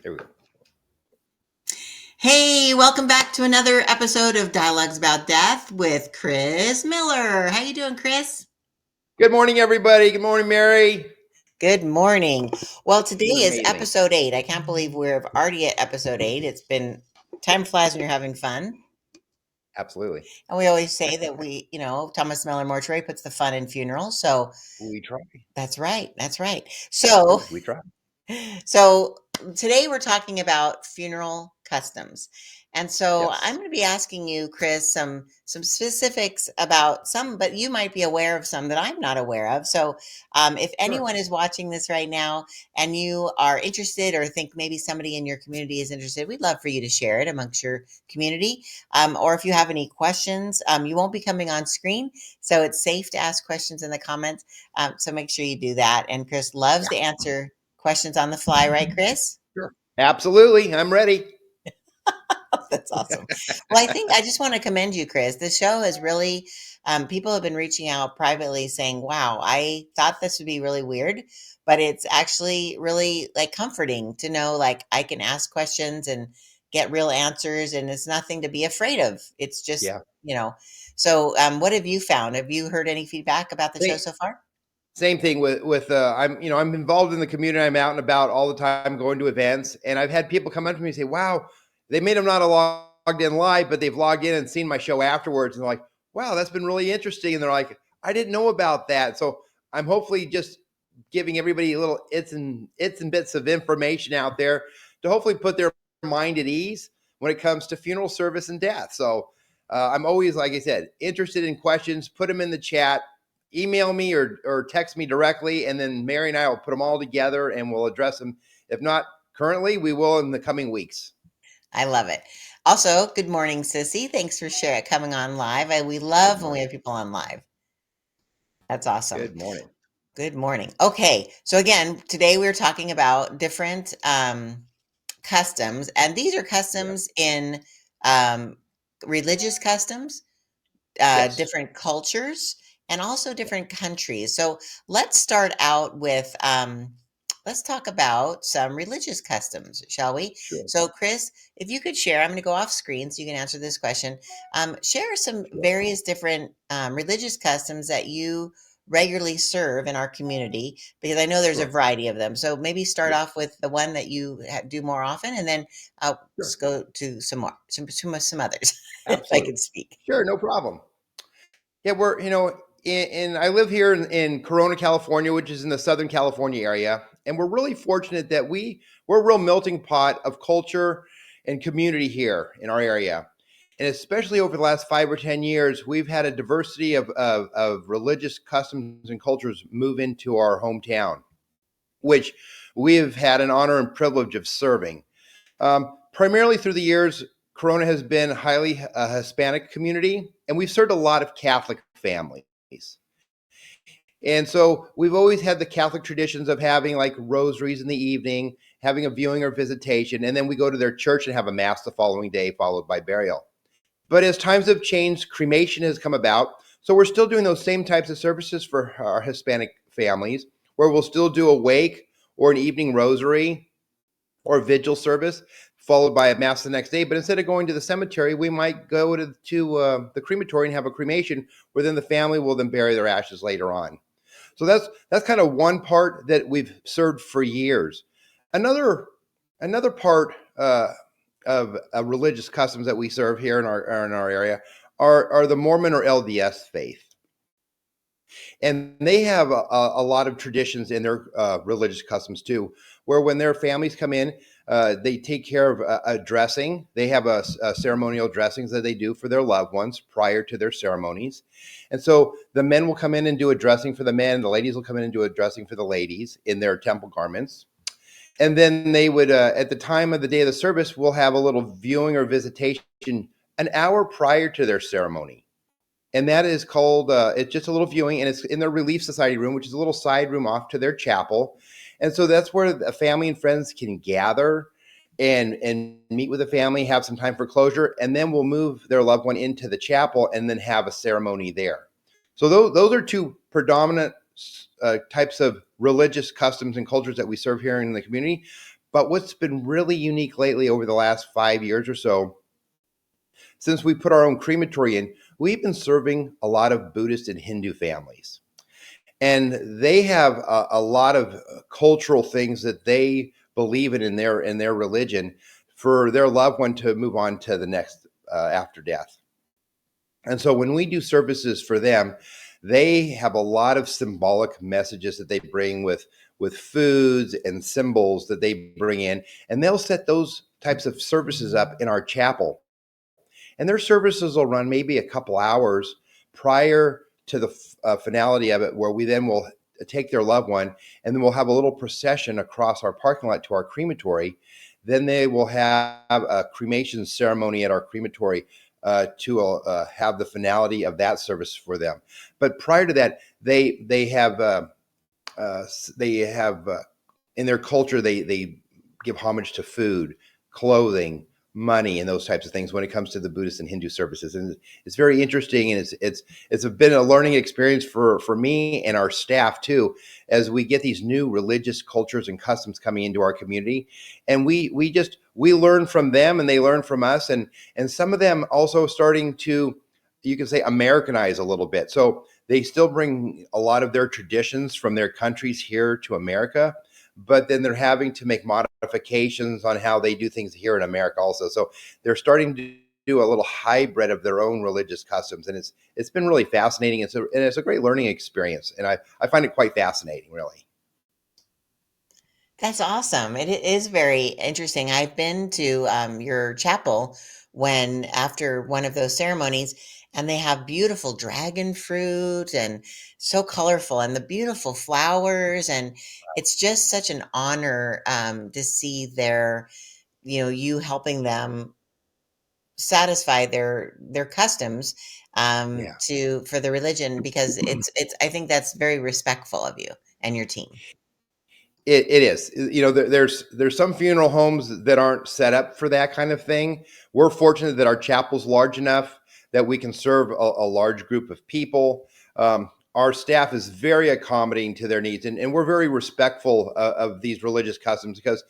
There we go. Hey, welcome back to another episode of Dialogues About Death with Chris Miller. How you doing, Chris? Good morning, everybody. Good morning, Mary. Good morning. Well, today Doing is amazing. episode 8. I can't believe we're already at episode 8. It's been time flies when you're having fun. Absolutely. And we always say that Thomas Miller Mortuary puts the fun in funerals. So We try. that's right. That's right. So Absolutely. We try. So today we're talking about funeral customs. And so I'm Yes. going to be asking you, Chris, some specifics about some, but you might be aware of some that I'm not aware of. So if Sure. anyone is watching this right now and you are interested or think maybe somebody in your community is interested, we'd love for you to share it amongst your community. Or if you have any questions, you won't be coming on screen, so it's safe to ask questions in the comments. So make sure you do that. And Chris loves Yeah. to answer questions on the fly, right, Chris? Sure. Absolutely. I'm ready. That's awesome. Well, I think I just want to commend you, Chris. The show has really, people have been reaching out privately saying, wow, I thought this would be really weird, but it's actually really like comforting to know like I can ask questions and get real answers and it's nothing to be afraid of. It's just, Yeah. you know. So, what have you found? Have you heard any feedback about the show Same, so far? same thing with I'm involved in the community. I'm out and about all the time, going to events, and I've had people come up to me and say, "Wow, they may have not have logged in live, but they've logged in and seen my show afterwards." And they're like, "Wow, that's been really interesting." And they're like, "I didn't know about that." So I'm hopefully just giving everybody a little its and bits of information out there to hopefully put their mind at ease when it comes to funeral service and death. So I'm always, like I said, interested in questions. Put them in the chat, email me or text me directly, and then Mary and I will put them all together and we'll address them. If not currently, we will in the coming weeks. I love it. Also, good morning, Sissy. Thanks for coming on live. We Good love when we morning. have people on live. That's awesome. Good morning. Good morning. Okay, so again, today we're talking about different customs, and these are Yeah. customs in um, religious customs, Yes. different cultures, and also different countries. So let's start out with let's talk about some religious customs, shall we? Sure. So, Chris, if you could share, I'm going to go off screen so you can answer this question. Share some Sure. various different religious customs that you regularly serve in our community, because I know there's a Sure. variety of them. So maybe start Yeah. off with the one that you do more often, and then Sure. just go to some more, some others, if I Absolutely. could speak. Sure. No problem. Yeah, we're in I live here in Corona, California, which is in the Southern California area, and we're really fortunate that we're a real melting pot of culture and community here in our area. And especially over the last 5 or 10 years, we've had a diversity of religious customs and cultures move into our hometown, which we have had an honor and privilege of serving. Primarily through the years, Corona has been highly a Hispanic community, and we've served a lot of Catholic families. And so we've always had the Catholic traditions of having like rosaries in the evening, having a viewing or visitation, and then we go to their church and have a mass the following day, followed by burial. But as times have changed, cremation has come about. So we're still doing those same types of services for our Hispanic families, where we'll still do a wake or an evening rosary or vigil service, followed by a mass the next day. But instead of going to the cemetery, we might go to the crematory and have a cremation, where then the family will then bury their ashes later on. So that's kind of one part that we've served for years. Another another part of religious customs that we serve here in our area are the Mormon or LDS faith, and they have a lot of traditions in their religious customs too, where when their families come in, they take care of a dressing. They have a ceremonial dressings that they do for their loved ones prior to their ceremonies. And so the men will come in and do a dressing for the men, the ladies will come in and do a dressing for the ladies in their temple garments. And then they would, at the time of the day of the service, we'll have a little viewing or visitation an hour prior to their ceremony, and that is called it's just a little viewing, and it's in their Relief Society room, which is a little side room off to their chapel. And so that's where the family and friends can gather and meet with the family, have some time for closure, and then we'll move their loved one into the chapel and then have a ceremony there. So those are two predominant types of religious customs and cultures that we serve here in the community. But what's been really unique lately over the last 5 years or so, since we put our own crematory in, we've been serving a lot of Buddhist and Hindu families. And they have a lot of cultural things that they believe in their religion for their loved one to move on to the next after death. And so when we do services for them, they have a lot of symbolic messages that they bring with foods and symbols that they bring in, and they'll set those types of services up in our chapel. And their services will run maybe a couple hours prior to the finality of it, where we then will take their loved one, and then we'll have a little procession across our parking lot to our crematory. Then they will have a cremation ceremony at our crematory to have the finality of that service for them. But prior to that, they have in their culture they give homage to food, clothing, money, and those types of things when it comes to the Buddhist and Hindu services. And it's very interesting, and it's been a learning experience for me and our staff too, as we get these new religious cultures and customs coming into our community, and we learn from them and they learn from us, and some of them also starting to, you can say, Americanize a little bit. So they still bring a lot of their traditions from their countries here to America, but then they're having to make modifications on how they do things here in America also. So they're starting to do a little hybrid of their own religious customs, and it's been really fascinating. It's a great learning experience, and I find it quite fascinating, really. That's awesome. It is very interesting. I've been to your chapel when after one of those ceremonies, and they have beautiful dragon fruit and so colorful, and the beautiful flowers, and it's just such an honor to see their, you helping them satisfy their customs Yeah. to for the religion, because it's I think that's very respectful of you and your team. It is. There's some funeral homes that aren't set up for that kind of thing. We're fortunate that our chapel's large enough that we can serve a large group of people. Our staff is very accommodating to their needs, and we're very respectful of these religious customs because,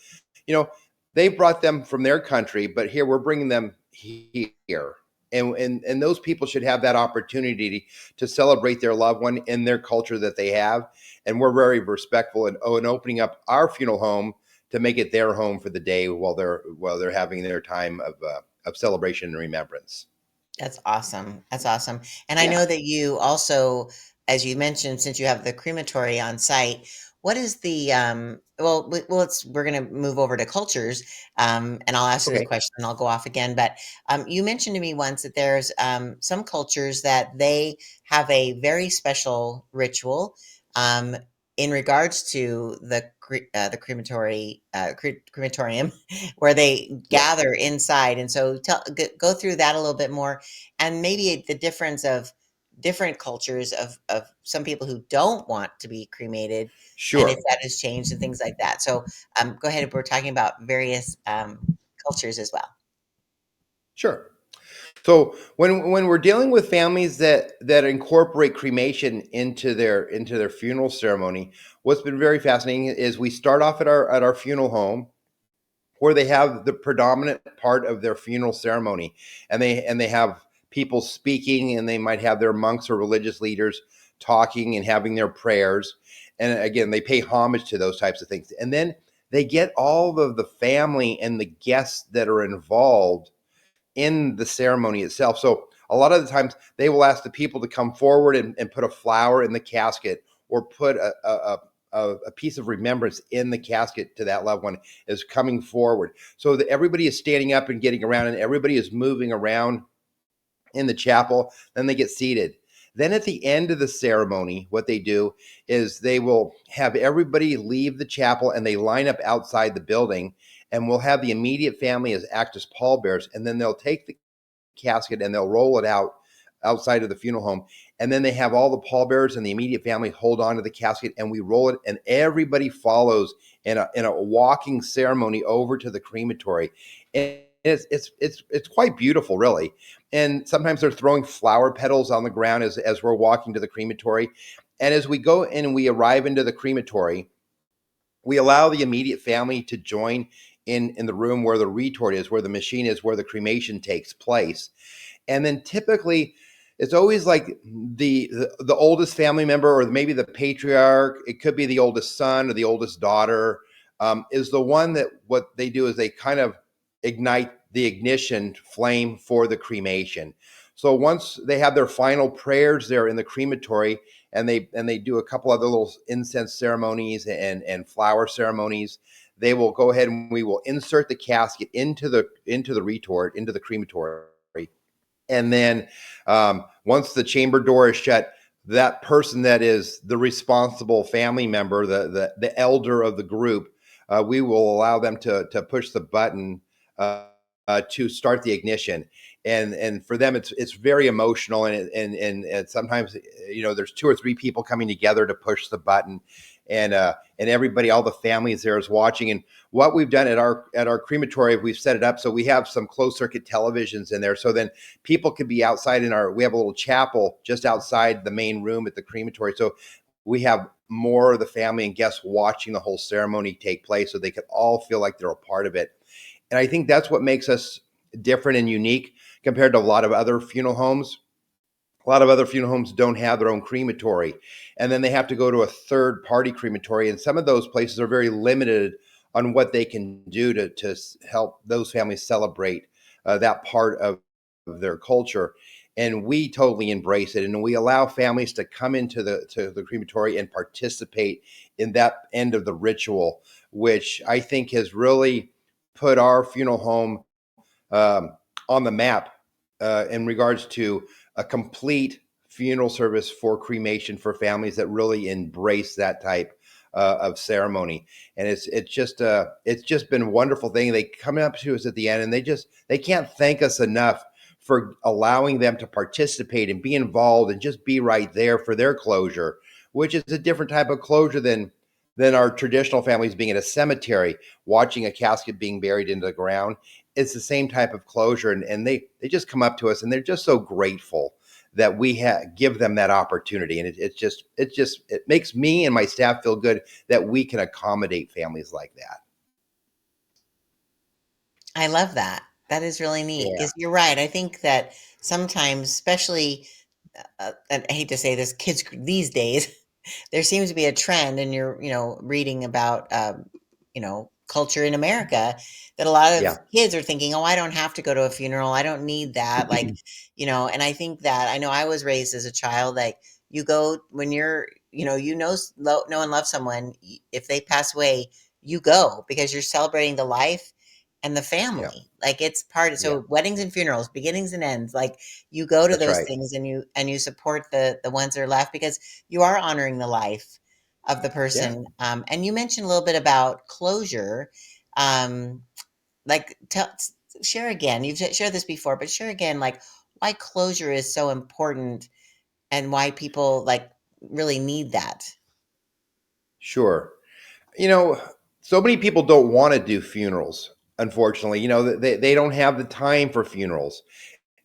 you know, they brought them from their country, but here we're bringing them here. And those people should have that opportunity to celebrate their loved one in their culture that they have, and we're very respectful in opening up our funeral home to make it their home for the day while they're having their time of celebration and remembrance. That's awesome. That's awesome. And I Yeah. know that you also, as you mentioned, since you have the crematory on site, what is the we're going to move over to cultures, and I'll ask you the Okay. question and I'll go off again. But you mentioned to me once that there's some cultures that they have a very special ritual um, in regards to the crematorium, where they Yeah. gather inside. And so go through that a little bit more, and maybe the difference of different cultures of some people who don't want to be cremated, and if Sure. that has changed and things like that. So go ahead. We're talking about various cultures as well. Sure. So when we're dealing with families that incorporate cremation into their funeral ceremony, what's been very fascinating is we start off at our funeral home where they have the predominant part of their funeral ceremony, and they have people speaking, and they might have their monks or religious leaders talking and having their prayers, and again they pay homage to those types of things, and then they get all of the family and the guests that are involved in the ceremony itself. So a lot of the times they will ask the people to come forward and put a flower in the casket, or put a piece of remembrance in the casket to that loved one is coming forward. So that everybody is standing up and getting around, and everybody is moving around in the chapel. Then they get seated. Then at the end of the ceremony, what they do is they will have everybody leave the chapel and they line up outside the building, and we'll have the immediate family as act as pallbearers, and then they'll take the casket and they'll roll it out outside of the funeral home, and then they have all the pallbearers and the immediate family hold on to the casket, and we roll it, and everybody follows in a walking ceremony over to the crematory. And it's quite beautiful, really. And sometimes they're throwing flower petals on the ground as we're walking to the crematory. And as we go in and we arrive into the crematory, We allow the immediate family to join in the room where the retort is, where the machine is, where the cremation takes place. And then typically it's always like the oldest family member, or maybe the patriarch, it could be the oldest son or the oldest daughter, is the one that what they do is they kind of ignite the ignition flame for the cremation. So once they have their final prayers there in the crematory, and they do a couple other little incense ceremonies and flower ceremonies, they will go ahead and we will insert the casket into the retort, into the crematory. And then once the chamber door is shut, that person that is the responsible family member, the elder of the group, we will allow them to push the button to start the ignition. And for them, it's very emotional, and sometimes there's two or three people coming together to push the button, and everybody, all the families there is watching. And what we've done at our crematory, we've set it up so we have some closed circuit televisions in there, so then people could be outside we have a little chapel just outside the main room at the crematory, so we have more of the family and guests watching the whole ceremony take place, so they could all feel like they're a part of it. And I think that's what makes us different and unique compared to a lot of other funeral homes. A lot of other funeral homes don't have their own crematory, and then they have to go to a third party crematory, and some of those places are very limited on what they can do to help those families celebrate that part of their culture. And we totally embrace it, and we allow families to come into the crematory and participate in that end of the ritual, which I think has really put our funeral home um, on the map in regards to a complete funeral service for cremation for families that really embrace that type of ceremony. And it's just been a wonderful thing. They come up to us at the end, and they can't thank us enough for allowing them to participate and be involved and just be right there for their closure, which is a different type of closure than our traditional families being in a cemetery, watching a casket being buried into the ground. It's the same type of closure. And they just come up to us, and they're just so grateful that we give them that opportunity. And it makes me and my staff feel good that we can accommodate families like that. I love that. That is really neat Yeah. because you're right. I think that sometimes, especially, and I hate to say this, kids these days, there seems to be a trend, and you're, reading about, culture in America, that a lot of Yeah. kids are thinking, oh, I don't have to go to a funeral. I don't need that. Like, and I think that I know I was raised as a child, like you go when you're, know and love someone, if they pass away, you go because you're celebrating the life and the Yeah. family. Like it's part of, Yeah. so weddings and funerals, beginnings and ends, like you go to That's those right. things, and you support the ones that are left because you are honoring the life of the Yeah. person. And you mentioned a little bit about closure. Um, like share again. You've shared this before, but share again, like why closure is so important and why people like really need that. Sure. You know, so many people don't want to do funerals, unfortunately. They don't have the time for funerals.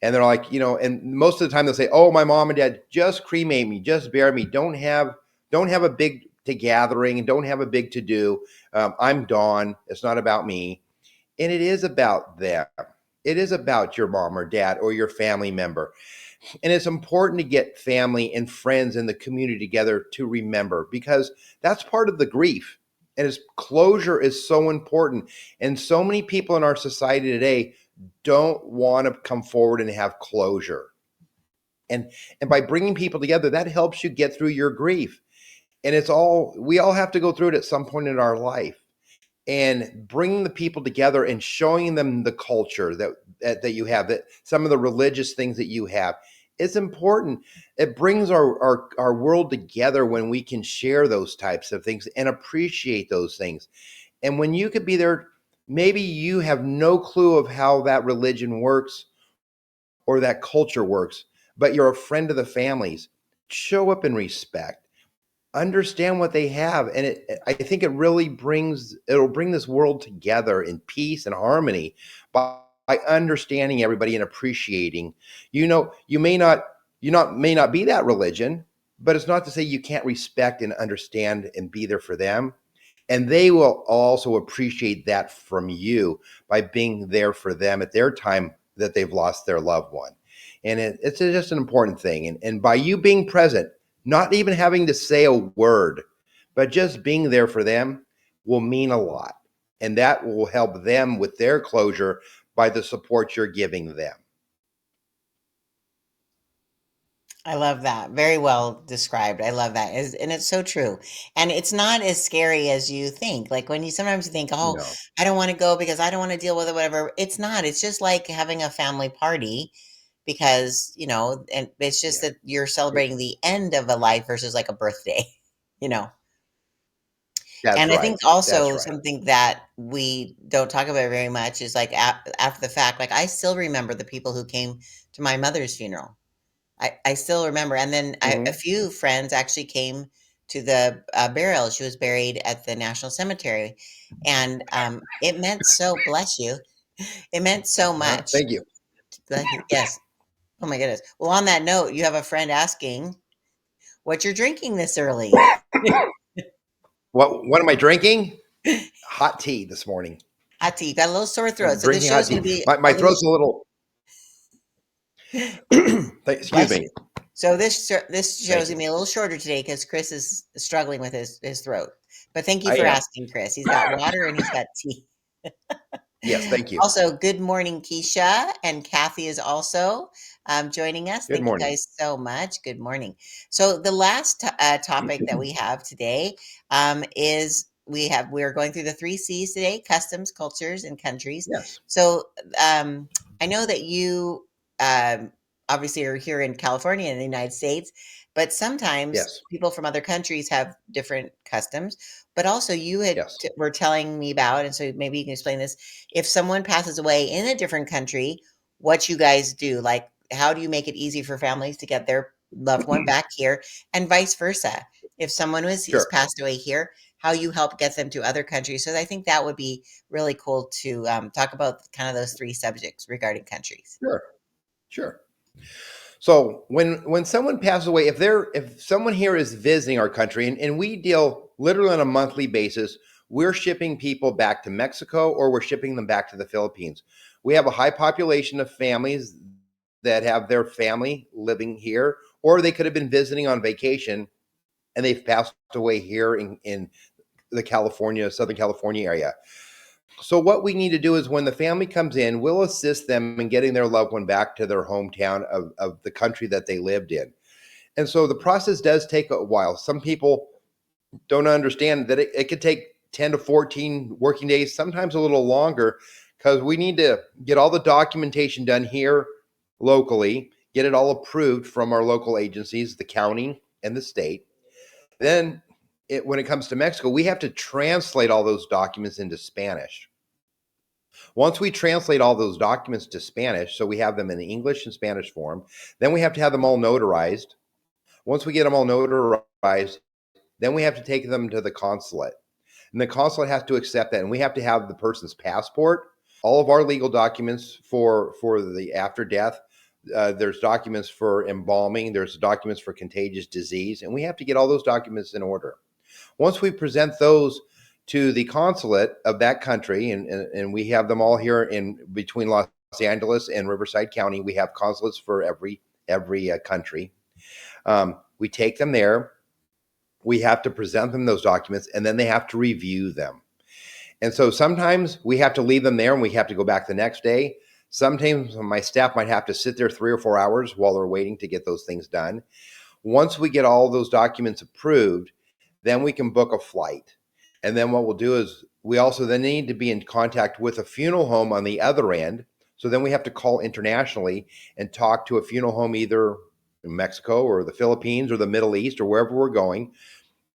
And they're like, and most of the time they'll say, "Oh, my mom and dad just cremate me, just bury me. Don't have a big to gathering, and don't have a big to do. I'm gone. It's not about me." And it is about them. It is about your mom or dad or your family member. And it's important to get family and friends in the community together to remember, because that's part of the grief. And its closure is so important. And so many people in our society today don't want to come forward and have closure. And by bringing people together, that helps you get through your grief. And we all have to go through it at some point in our life. And bringing the people together and showing them the culture that you have, that some of the religious things that you have, it's important. It brings our world together when we can share those types of things and appreciate those things. And when you could be there, maybe you have no clue of how that religion works or that culture works, but you're a friend of the families. Show up in respect, understand what they have, and I think it'll bring this world together in peace and harmony by understanding everybody and appreciating. You may not be that religion, but it's not to say you can't respect and understand and be there for them. And they will also appreciate that from you by being there for them at their time that they've lost their loved one. And it's just an important thing. And by you being present, not even having to say a word, but just being there for them will mean a lot. And that will help them with their closure by the support you're giving them. I love that. Very well described. I love that. And it's so true. And it's not as scary as you think. Like when you sometimes you think, oh, No. I don't want to go because I don't want to deal with it, whatever. It's not. It's just like having a family party because, and it's just Yeah. that you're celebrating the end of a life versus like a birthday, you know. That's And I right. think That's also right. something that we don't talk about very much is like after the fact, like I still remember the people who came to my mother's funeral. I still remember, and then a Hmm. few friends actually came to the, burial. She was buried at the National Cemetery, and, it meant so bless you. It meant so much. Thank you. Bless you, yes. Oh my goodness. Well, on that note, you have a friend asking what you're drinking this early. What am I drinking? Hot tea this morning. Hot tea. Got a little sore throat, I'm so this drinking show hot is gonna tea. be My a little throat's a little. Excuse bless me. you. So this show Thank is you. gonna be a little shorter today because Chris is struggling with his throat. But thank you I for am. asking, Chris. He's got water and he's got tea. Yes. Thank you. Also, good morning, Keisha, and Kathy is also joining us. Good Thank you morning. guys so much. Good morning. So, the last topic that we have today is we are going through the three C's today: customs, cultures, and countries. Yes. So, um, I know that you um, obviously are here in California in the United States, but sometimes Yes. people from other countries have different customs. But also, you Yes. were telling me about, and so maybe you can explain this if someone passes away in a different country, what you guys do. Like, how do you make it easy for families to get their loved one back here and vice versa? If someone is Sure. passed away here, how you help get them to other countries. So I think that would be really cool to talk about kind of those three subjects regarding countries. Sure. Sure. So when someone passes away, if someone here is visiting our country, and we deal literally on a monthly basis, we're shipping people back to Mexico or we're shipping them back to the Philippines. We have a high population of families that have their family living here, or they could have been visiting on vacation and they've passed away here in the Southern California area. So what we need to do is when the family comes in, we'll assist them in getting their loved one back to their hometown of the country that they lived in. And so the process does take a while. Some people don't understand that it could take 10 to 14 working days, sometimes a little longer, because we need to get all the documentation done here locally, get it all approved from our local agencies, the county and the state. Then when it comes to Mexico, we have to translate all those documents into Spanish. Once we translate all those documents to Spanish, so we have them in the English and Spanish form, then we have to have them all notarized. Once we get them all notarized, then we have to take them to the consulate. And the consulate has to accept that. And we have to have the person's passport, all of our legal documents for the after death. There's documents for embalming, there's documents for contagious disease, and we have to get all those documents in order. Once we present those to the consulate of that country, and we have them all here in between Los Angeles and Riverside County, we have consulates for every country. We take them there. We have to present them those documents, and then they have to review them. And so sometimes we have to leave them there, and we have to go back the next day. Sometimes my staff might have to sit there 3 or 4 hours while they're waiting to get those things done. Once we get all those documents approved, then we can book a flight. And then what we'll do is we also then need to be in contact with a funeral home on the other end. So then we have to call internationally and talk to a funeral home either in Mexico or the Philippines or the Middle East or wherever we're going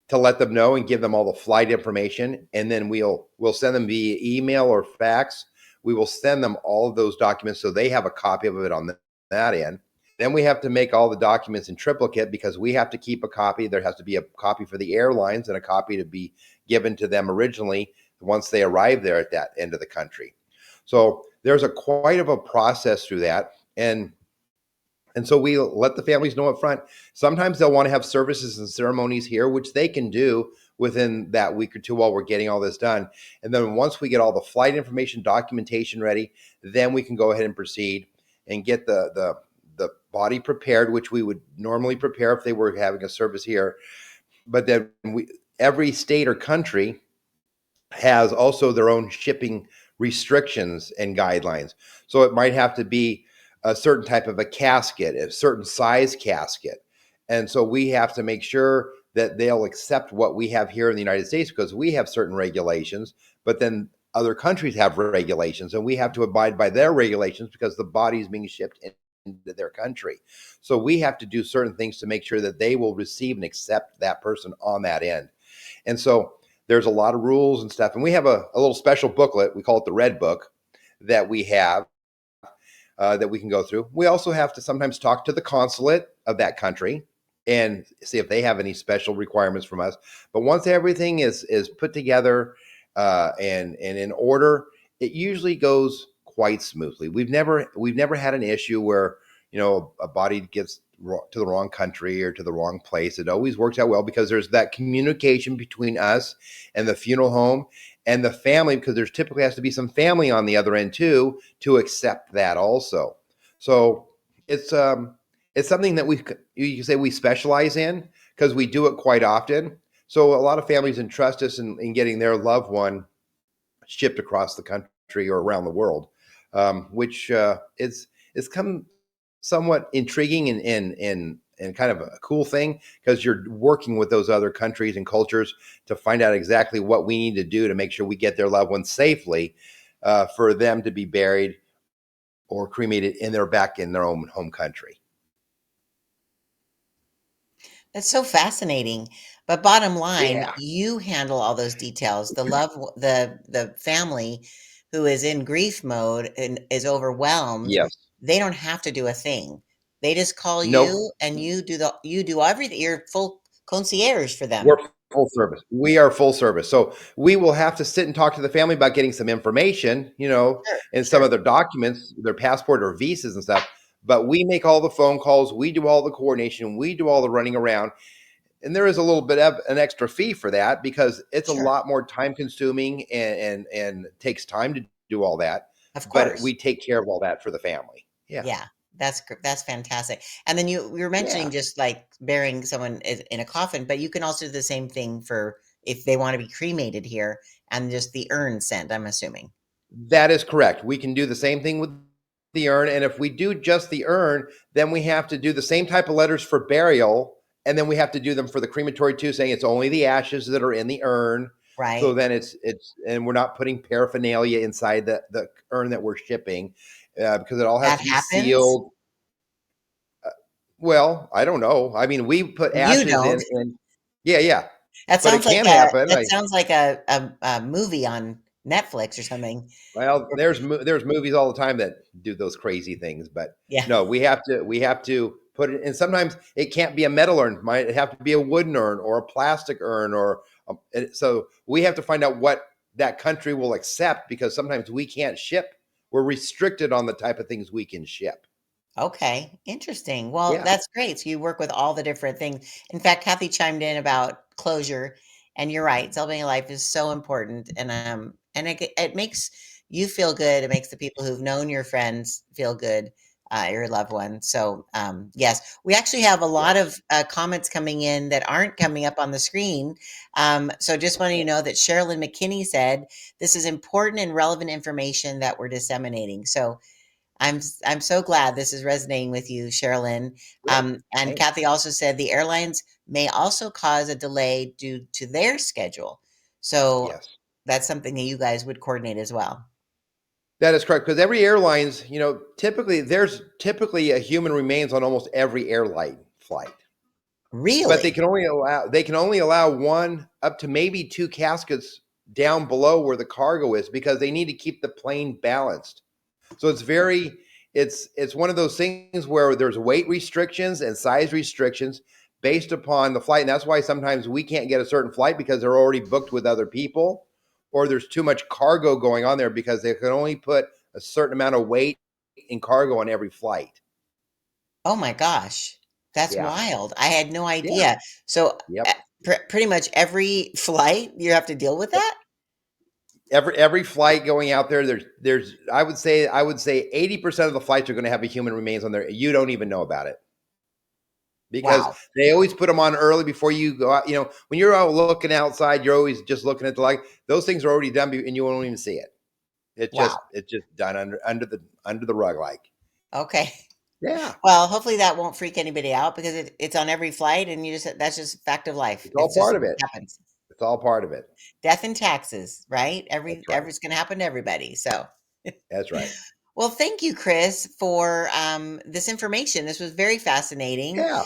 to let them know and give them all the flight information. And then we'll send them via email or fax. We will send them all of those documents so they have a copy of it on that end. Then we have to make all the documents in triplicate because we have to keep a copy. There has to be a copy for the airlines and a copy to be given to them originally once they arrive there at that end of the country. So there's quite of a process through that. And so we let the families know up front. Sometimes they'll want to have services and ceremonies here, which they can do. within that week or two while we're getting all this done. And then once we get all the flight information documentation ready, then we can go ahead and proceed and get the body prepared, which we would normally prepare if they were having a service here. But then every state or country has also their own shipping restrictions and guidelines. So it might have to be a certain type of a casket, a certain size casket. And so we have to make sure that they'll accept what we have here in the United States, because we have certain regulations, but then other countries have regulations, and we have to abide by their regulations because the body is being shipped into their country. So we have to do certain things to make sure that they will receive and accept that person on that end. And so there's a lot of rules and stuff. And we have a little special booklet. We call it the Red Book that we have that we can go through. We also have to sometimes talk to the consulate of that country and see if they have any special requirements from us. But once everything is put together and in order, it usually goes quite smoothly. We've never had an issue where, you know, a body gets to the wrong country or to the wrong place. It always works out well because there's that communication between us and the funeral home and the family, because there's typically has to be some family on the other end too to accept that also. So it's something that you can say we specialize in because we do it quite often. So a lot of families entrust us in getting their loved one shipped across the country or around the world, which is come somewhat intriguing and kind of a cool thing, because you're working with those other countries and cultures to find out exactly what we need to do to make sure we get their loved ones safely for them to be buried or cremated back in their own home country. That's so fascinating. But bottom line, Yeah. you handle all those details. The family who is in grief mode and is overwhelmed, Yes. they don't have to do a thing. They just call Nope. you and you do everything. You're full concierge for We're them. full service. We are full service. So we will have to sit and talk to the family about getting some information, you know, Sure, and some sure. of their documents, their passport or visas and stuff. But we make all the phone calls. We do all the coordination. We do all the running around. And there is a little bit of an extra fee for that because it's a Sure. lot more time consuming and takes time to do all that. Of But course. we take care of all that for the family. Yeah. Yeah, that's fantastic. And then you were mentioning Yeah. just like burying someone in a coffin, but you can also do the same thing for if they want to be cremated here and just the urn sent, I'm assuming. That is correct. We can do the same thing with the urn. And if we do just the urn, then we have to do the same type of letters for burial. And then we have to do them for the crematory too, saying it's only the ashes that are in the urn. So Right? then and we're not putting paraphernalia inside the urn that we're shipping because it all has That to be happens? sealed. Well, I don't know. I mean, we put You ashes don't. in, and yeah, yeah, but it can happen. That sounds like a movie on Netflix or something. Well, there's movies all the time that do those crazy things, but Yeah. no, we have to put it. And sometimes it can't be a metal urn; might have to be a wooden urn or a plastic urn, so we have to find out what that country will accept because sometimes we can't ship. We're restricted on the type of things we can ship. Okay, interesting. Well, Yeah. that's great. So you work with all the different things. In fact, Kathy chimed in about closure, and you're right. Celebrating life is so important, and it makes you feel good. It makes the people who've known your friends feel good, your loved ones. So, yes, we actually have a lot Yes. of comments coming in that aren't coming up on the screen. So, just wanting you Okay. to know that Sherilyn McKinney said this is important and relevant information that we're disseminating. So, I'm so glad this is resonating with you, Sherilyn. Good. And Thanks. Kathy also said the airlines may also cause a delay due to their schedule. So Yes. that's something that you guys would coordinate as well. That is correct because every airlines, typically there's typically a human remains on almost every airline flight. But they Really? can only allow one up to maybe two caskets down below where the cargo is because they need to keep the plane balanced. So it's one of those things where there's weight restrictions and size restrictions based upon the flight. And that's why sometimes we can't get a certain flight because they're already booked with other people, or there's too much cargo going on there because they can only put a certain amount of weight in cargo on every flight. Oh my gosh. That's Yeah. wild. I had no Yeah. idea. So Yep. pretty much every flight you have to deal with that? Every flight going out there, there's I would say 80% of the flights are going to have a human remains on there. You don't even know about it because Wow. they always put them on early before you go out. When you're out looking outside, you're always just looking at the light. Those things are already done, and you won't even see it. Wow. It's just done under the rug, like. Okay. Yeah, Well, hopefully that won't freak anybody out because it's on every flight and that's just fact of life. it's all It's just part of it. happens. It's all part of it. Death and taxes, right? That's right. Every's going to happen to everybody. So, That's right. well, thank you, Chris, for this information. This was very fascinating. Yeah,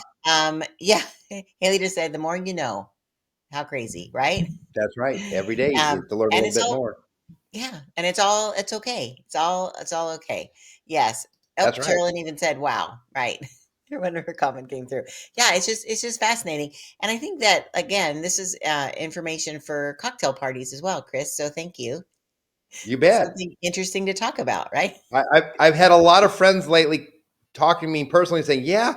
Yeah, Haley just said, "The more you know." How crazy, right? that's right. Every day you get to learn a And little it's bit all more. yeah, and it's okay. It's all okay. Yes. Oh, That's right. Sherilyn even said, "Wow!" Right. When her comment came through. Yeah, it's just fascinating, and I think that again, this is information for cocktail parties as well, Chris. So thank you. You bet. Something interesting to talk about, right? I've had a lot of friends lately talking to me personally saying, "Yeah,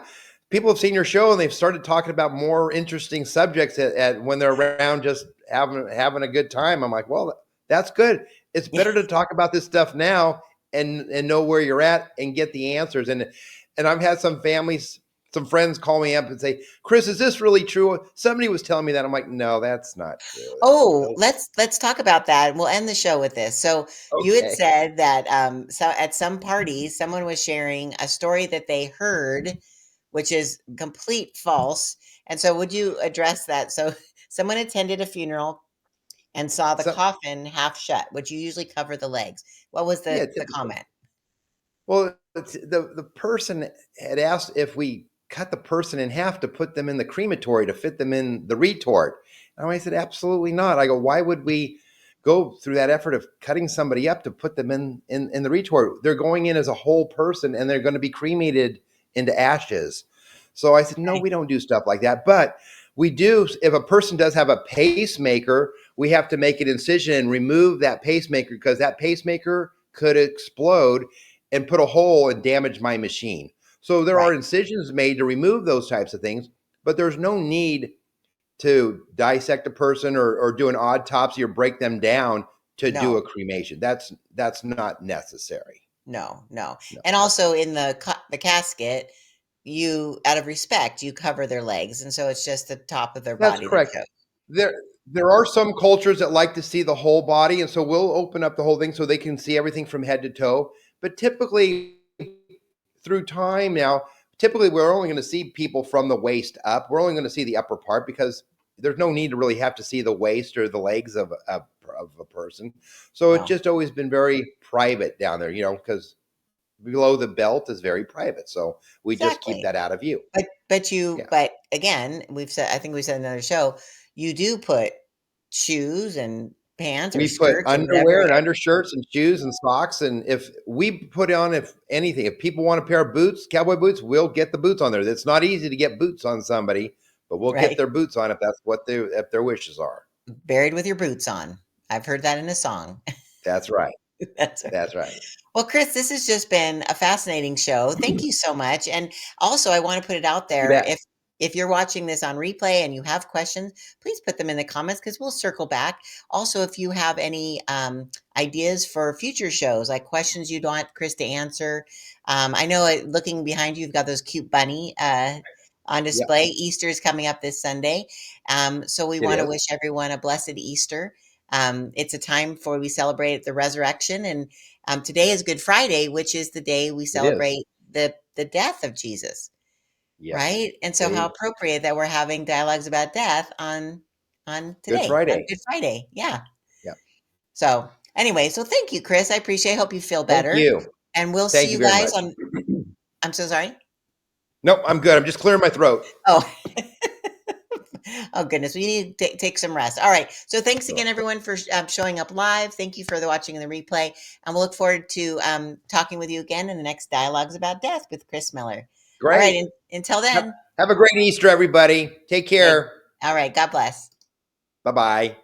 people have seen your show and they've started talking about more interesting subjects at when they're around, just having a good time." I'm like, "Well, that's good. It's Yeah. better to talk about this stuff now and know where you're at and get the answers." And I've had some friends call me up and say, "Chris, is this really true? Somebody was telling me that." I'm like, "No, that's not true. Oh, let's talk about that, and we'll end the show with this. So you had Okay. said that so at some party, someone was sharing a story that they heard, which is complete false. And so, would you address that? So, someone attended a funeral and saw the So coffin half shut, which you usually cover the legs. What was yeah, the typically. comment? Well, the person had asked if we cut the person in half to put them in the crematory to fit them in the retort. And I said, absolutely not. I go, why would we go through that effort of cutting somebody up to put them in the retort? They're going in as a whole person and they're going to be cremated into ashes. So I said, no, Okay. we don't do stuff like that. But we do, if a person does have a pacemaker, we have to make an incision and remove that pacemaker because that pacemaker could explode and put a hole and damage my machine. So there Right. are incisions made to remove those types of things, but there's no need to dissect a person or do an autopsy or break them down to do No. a cremation. That's not necessary. No. No. No, And no. also in the casket, you out of respect, you cover their legs, and so it's just the top of their That's body that correct. shows. There are some cultures that like to see the whole body, and so we'll open up the whole thing so they can see everything from head to toe. But typically, through time now, typically we're only going to see people from the waist up. We're only going to see the upper part because there's no need to really have to see the waist or the legs of a person. So it's No. just always been very private down there, because below the belt is very private. So we just keep Exactly. that out of view. But Yeah. but again, I think we said in another show, you do put shoes and pants or We put skirts or whatever. underwear and undershirts and shoes and socks. And if we put on, if anything, if people want a pair of boots, cowboy boots, we'll get the boots on there. It's not easy to get boots on somebody, but we'll get Right. their boots on if that's what if their wishes are. Buried with your boots on. I've heard that in a song. That's right. That's right. That's right. Well, Chris, this has just been a fascinating show. Thank you so much. And also, I want to put it out You there, bet. if you're watching this on replay and you have questions, please put them in the comments because we'll circle back. Also, if you have any ideas for future shows, like questions you'd want Chris to answer, I know looking behind you, you've got those cute bunny on Yeah, display. Easter is coming up this Sunday, so we it want to is. wish everyone a blessed Easter. It's a time for we celebrate the resurrection, and today is Good Friday, which is the day we It is. celebrate the death of Jesus, Yes. right? And so, There how you appropriate that we're having dialogues about death on Good today, on Friday. Good Friday. Yeah. Yeah. So, anyway, so thank you, Chris. I appreciate. Hope you feel Thank better, you. and we'll see Thank you you very guys much. on. I'm so sorry. Nope, I'm good. I'm just clearing my throat. Oh. Oh goodness, we need to take some rest. All right. So thanks So, again, everyone, for showing up live. Thank you for the watching the replay, and we'll look forward to talking with you again in the next Dialogues About Death with Chris Miller. All right. great. Until Have, then. have a great Easter, everybody. Take Okay. care. All right. God bless. Bye bye.